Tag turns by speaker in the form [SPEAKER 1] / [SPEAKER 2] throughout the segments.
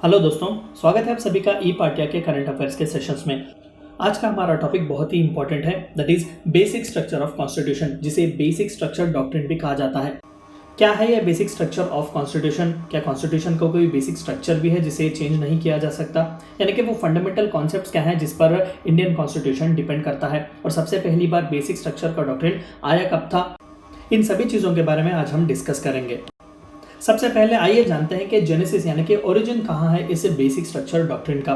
[SPEAKER 1] Hello दोस्तों, स्वागत है आप सभी का ई पाठ्या के करंट अफेयर्स के सेशंस में। आज का हमारा टॉपिक बहुत ही इंपॉर्टेंट है, that is basic structure of constitution, जिसे बेसिक स्ट्रक्चर डॉक्ट्रिन भी कहा जाता है। क्या है यह बेसिक स्ट्रक्चर ऑफ कॉन्स्टिट्यूशन? क्या कॉन्स्टिट्यूशन का कोई बेसिक स्ट्रक्चर भी है जिसे चेंज नहीं किया जा सकता? यानी कि वो फंडामेंटल कॉन्सेप्ट्स क्या हैं जिस पर इंडियन कॉन्स्टिट्यूशन डिपेंड करता है, और सबसे पहली बार बेसिक स्ट्रक्चर का डॉक्ट्रिन आया कब था? इन सभी चीज़ों के बारे में आज हम डिस्कस करेंगे। सबसे पहले आइए जानते हैं कि जेनेसिस यानी कि ओरिजिन कहाँ है इस बेसिक स्ट्रक्चर डॉक्ट्रिन का।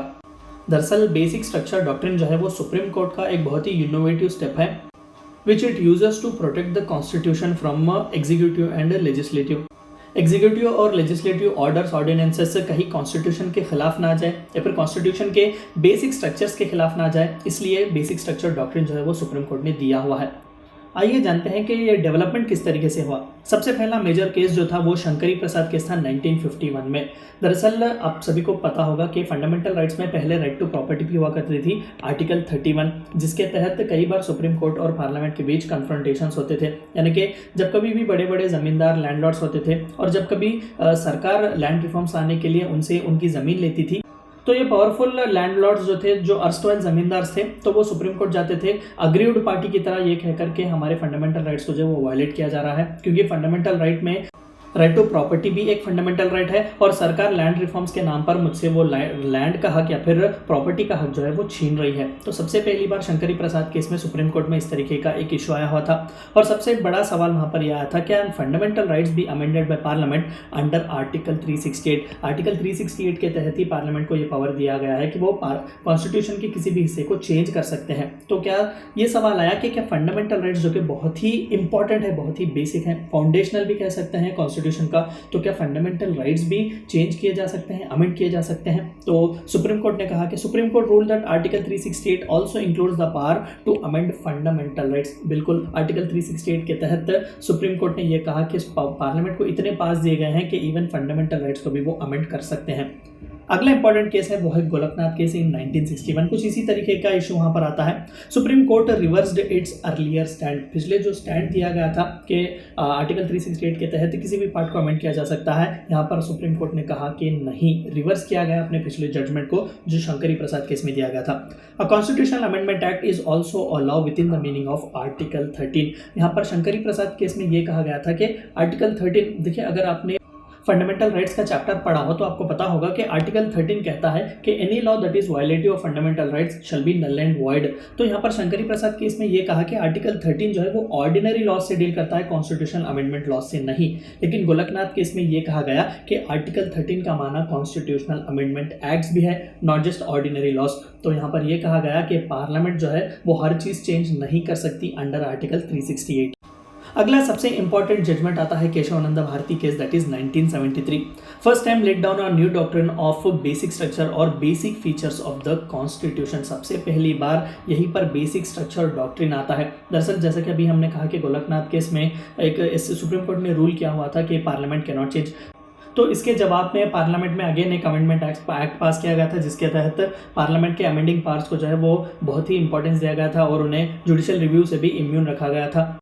[SPEAKER 1] दरअसल बेसिक स्ट्रक्चर डॉक्ट्रिन जो है वो सुप्रीम कोर्ट का एक बहुत ही इनोवेटिव स्टेप है, which it uses to protect the constitution from executive and legislative. Executive और लेजिस्लेटिव ऑर्डर्स ऑर्डिनेंसेस से कहीं कॉन्स्टिट्यूशन के खिलाफ ना जाए या फिर कॉन्स्टिट्यूशन के बेसिक स्ट्रक्चर्स के खिलाफ ना जाए, इसलिए बेसिक स्ट्रक्चर डॉक्ट्रिन जो है वो सुप्रीम कोर्ट ने दिया हुआ है। आइए जानते हैं कि ये डेवलपमेंट किस तरीके से हुआ। सबसे पहला मेजर केस जो था वो शंकरी प्रसाद केस था 1951 में। दरअसल आप सभी को पता होगा कि फंडामेंटल राइट्स में पहले राइट टू प्रॉपर्टी भी हुआ करती थी, आर्टिकल 31, जिसके तहत कई बार सुप्रीम कोर्ट और पार्लियामेंट के बीच कन्फ्रंटेशंस होते थे। यानी कि जब कभी भी बड़े बड़े जमींदार लैंडलॉर्ड्स होते थे और जब कभी सरकार लैंड रिफॉर्म्स आने के लिए उनसे उनकी ज़मीन लेती थी, तो ये पावरफुल लैंडलॉर्ड्स जो थे, जो अर्स्टवाइल जमींदार थे, तो वो सुप्रीम कोर्ट जाते थे अग्रीव्ड पार्टी की तरह ये कहकर के हमारे फंडामेंटल राइट्स को जो वो वायलेट किया जा रहा है, क्योंकि फंडामेंटल राइट में राइट टू प्रॉपर्टी भी एक फंडामेंटल राइट है और सरकार लैंड रिफॉर्म्स के नाम पर मुझसे वो लैंड का हक या फिर प्रॉपर्टी का हक जो है वो छीन रही है। तो सबसे पहली बार शंकरी प्रसाद केस में सुप्रीम कोर्ट में इस तरीके का एक इशू आया हुआ था, और सबसे बड़ा सवाल वहां पर यह आया था क्या fundamental rights be amended by parliament under article 368। Article 368 के तहत ही पार्लियामेंट को ये पावर दिया गया है कि वो कॉन्स्टिट्यूशन के किसी भी हिस्से को चेंज कर सकते हैं। तो क्या ये सवाल आया कि क्या फंडामेंटल राइट्स जो कि बहुत ही इंपॉर्टेंट है, बहुत ही बेसिक है, फाउंडेशनल भी कह सकते हैं कॉन्स्टिट्यूशन का, तो क्या फंडामेंटल राइट्स भी चेंज किए जा सकते हैं, अमेंड किए जा सकते हैं? तो सुप्रीम कोर्ट ने कहा कि supreme court rule that article 368 also includes the power to amend fundamental rights. बिल्कुल, आर्टिकल 368 के तहत सुप्रीम कोर्ट ने यह कहा कि पार्लियामेंट को इतने पास दिए गए हैं कि इवन फंडामेंटल राइट्स को भी वो अमेंड कर सकते हैं। अगला इंपॉर्टेंट केस है वो है गोलकनाथ केस इन 1961। कुछ इसी तरीके का इशू वहां पर आता है। Supreme court reversed it's earlier stand. पिछले जो स्टैंड दिया गया था कि आर्टिकल 368 के तहत किसी भी पार्ट को अमेंड किया जा सकता है, यहाँ पर सुप्रीम कोर्ट ने कहा कि नहीं, रिवर्स किया गया अपने पिछले जजमेंट को जो शंकरी प्रसाद केस में दिया गया था। A constitutional amendment act is also allow with in the meaning of article 13। यहाँ पर शंकरी प्रसाद केस में ये कहा गया था कि आर्टिकल 13, देखिए अगर आपने फंडामेंटल राइट्स का चैप्टर पढ़ा हो तो आपको पता होगा कि आर्टिकल 13 कहता है कि any law that is violative of fundamental rights shall be null and void. तो यहाँ पर शंकरी प्रसाद केस में ये कहा कि आर्टिकल 13 जो है वो ऑर्डिनरी लॉ से डील करता है, कॉन्स्टिट्यूशनल अमेंडमेंट लॉ से नहीं। लेकिन गोलकनाथ केस में ये कहा गया कि आर्टिकल 13 का माना कॉन्स्टिट्यूशनल अमेंडमेंट एक्ट्स भी है, नॉट जस्ट ऑर्डिनरी लॉज। तो यहाँ पर यह कहा गया कि पार्लियामेंट जो है वो हर चीज चेंज नहीं कर सकती अंडर आर्टिकल 368। अगला सबसे इंपॉर्टेंट जजमेंट आता है Kesavananda Bharati case, that is 1973। First time let down a new doctrine of basic structure और basic features of the constitution. सबसे पहली बार यहीं पर बेसिक स्ट्रक्चर डॉक्ट्रिन आता है। दरअसल जैसा कि अभी हमने कहा कि गोलकनाथ केस में एक सुप्रीम कोर्ट ने रूल किया हुआ था कि पार्लियामेंट कैन नॉट चेंज, तो इसके जवाब में पार्लियामेंट में अगेन एक अमेंडमेंट एक्ट पास किया गया था, जिसके तहत पार्लियामेंट के अमेंडिंग पार्ट्स को जो है वो बहुत ही इंपॉर्टेंस दिया गया था और उन्हें जुडिशियल रिव्यू से भी इम्यून रखा गया था।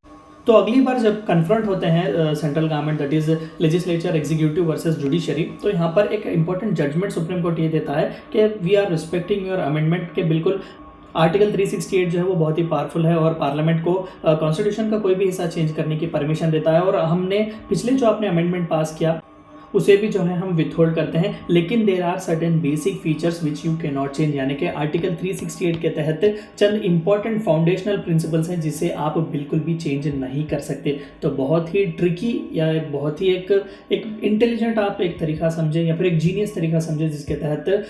[SPEAKER 1] तो अगली बार जब कन्फ्रंट होते हैं central government, that is legislature, executive versus judiciary, तो यहाँ पर एक इंपॉर्टेंट जजमेंट सुप्रीम कोर्ट ये देता है कि we are respecting your amendment, के बिल्कुल आर्टिकल 368 जो है वो बहुत ही पावरफुल है और पार्लियामेंट को कॉन्स्टिट्यूशन का कोई भी हिस्सा चेंज करने की परमिशन देता है, और हमने पिछले जो आपने अमेंडमेंट पास किया उसे भी जो है हम विथहोल्ड करते हैं, लेकिन there are certain basic features which you can not change. यानी कि आर्टिकल 368 के तहत चंद इंपॉर्टेंट फाउंडेशनल प्रिंसिपल्स हैं जिसे आप बिल्कुल भी चेंज नहीं कर सकते। तो बहुत ही ट्रिकी या बहुत ही एक इंटेलिजेंट आप एक तरीका समझे या फिर एक जीनियस तरीका समझे, जिसके तहत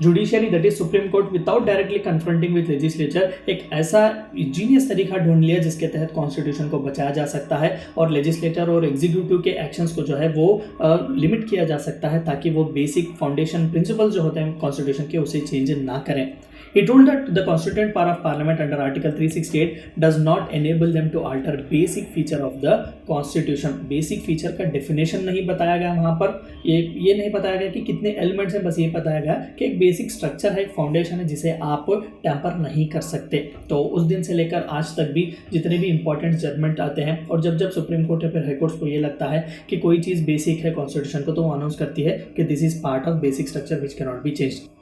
[SPEAKER 1] judiciary that is supreme court without directly confronting with legislature एक ऐसा जीनियस तरीका ढूंढ लिया जिसके तहत कॉन्स्टिट्यूशन को बचाया जा सकता है और लेजिस्लेटर और एग्जीक्यूटिव के एक्शंस को जो है वो लिमिट किया जा सकता है, ताकि वो बेसिक फाउंडेशन प्रिंसिपल्स जो होते हैं कॉन्स्टिट्यूशन के उसे चेंज ना करें। He told that the constituent power of parliament under article 368 does not enable them to alter basic feature of the constitution. basic feature का definition नहीं बताया गया वहाँ पर, ये नहीं बताया गया कि कितने elements हैं, बस ये बताया गया कि एक basic structure है, एक foundation है जिसे आप tamper नहीं कर सकते। तो उस दिन से लेकर आज तक भी जितने भी important judgment आते हैं और जब जब सुप्रीम कोर्ट या फिर हाई कोर्ट को ये लगता है कि कोई चीज़ बेसिक है कॉन्स्टिट्यूशन को, तो वो अनाउंस करती है कि this is part of basic structure which can not be changed.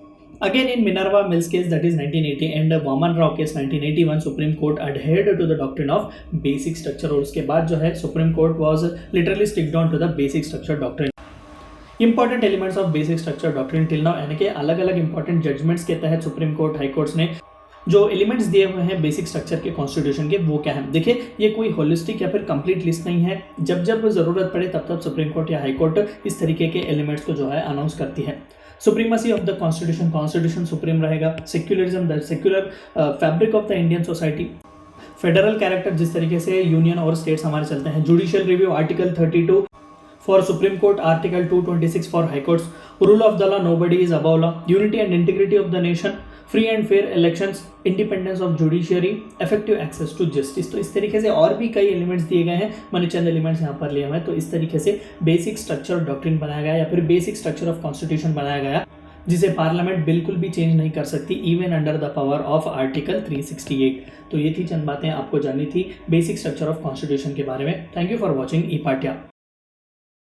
[SPEAKER 1] Again, in Minerva Mills case, that is 1980, and Vaman Rao case 1981, Supreme Court adhered to the doctrine of basic structure। और उसके बाद जो है Supreme Court was literally sticked on to the basic structure doctrine। Important elements of basic structure doctrine till now, यानी कि अलग अलग important judgments के तहत सुप्रीम कोर्ट हाई कोर्ट्स ने जो एलिमेंट्स दिए हुए हैं बेसिक स्ट्रक्चर के कॉन्स्टिट्यूशन के, वो क्या है। देखिए, ये कोई होलिस्टिक या फिर कंप्लीट लिस्ट नहीं है, जब जब ज़रूरत पड़े तब तब सुप्रीम कोर्ट या हाई कोर्ट इस तरीके के एलिमेंट्स को जो है अनाउंस करती है। Supremacy of the constitution, constitution supreme रहेगा। Secularism, the secular fabric of the Indian society. Federal character, जिस तरीके से यूनियन और स्टेट्स हमारे चलते हैं। Judicial review, article 32 for supreme court, article 226 for high courts. Rule of the law, nobody is above law. Unity and integrity of the nation, free and fair elections, independence of judiciary, effective access to justice. तो इस तरीके से और भी कई elements दिए गए हैं, मैंने चंद एलिमेंट्स यहाँ पर लिए हुए हैं। तो इस तरीके से बेसिक स्ट्रक्चर डॉक्ट्रिन बनाया गया या फिर बेसिक स्ट्रक्चर ऑफ कॉन्स्टिट्यूशन बनाया गया, जिसे पार्लियामेंट बिल्कुल भी चेंज नहीं कर सकती, even under the power of article 368। तो ये थी चंद बातें आपको जाननी थी बेसिक स्ट्रक्चर ऑफ कॉन्स्टिट्यूशन के बारे में। थैंक यू फॉर वॉचिंग ई पाठ्या।